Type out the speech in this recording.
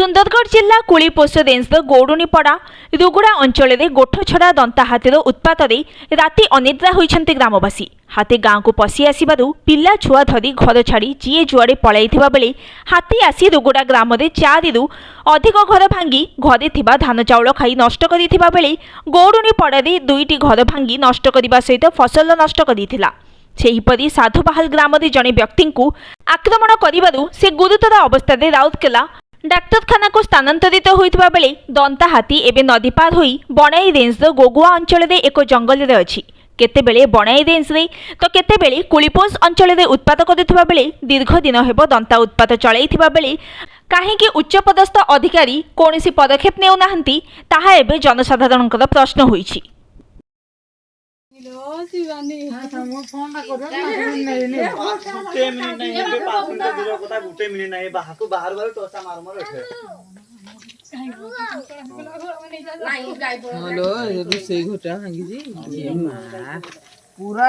सुंदरगढ़ जिला कुलीपोष रेंजर गौडुनीपड़ा रुगुड़ा अंचल में गोठछड़ा दंता हाथीर उत्पात राति अनिद्रा होइछन्ति ग्रामवासी। हाथी गाँव को पशि आसबारु पिला छुआ धरी घर छाड़ी जीए जुआड़े पलाइथिबा बेले हाथी आसी रुगुड़ा ग्राम में 4 रु अधिक घर भांगी घरे थिबा धान चाउल खाई नष्ट करिथिबा बेले गौडुनीपड़ारे 2टी घर भांगी नष्ट करिबा सहित फसल नष्ट करिथिला। सेहीपरि साधुबाहाल ग्राम में जड़े व्यक्ति को आक्रमण करिबारु से गुरुतर अवस्था राउरकेला डाक्तरखाना को स्थानांतरित होइथिबा बेले दंता हाथी एबे नदी पार होई बनाई रेंजर गोगुआ अंचल में एक जंगल रे अछि। केतेबेले बनाई रेंज रे तो केतेबेले कुलीपोष अंचल में उत्पात करिथिबा बेले दीर्घ दिन हेबो दंता उत्पात चलाइथिबा बेले काहेकि उच्चपदस्थ अधिकारी कोनोसी पदक्षेप नेउ नाहंती ताहा एबे जनसाधारणकर प्रश्न होइछि। पूरा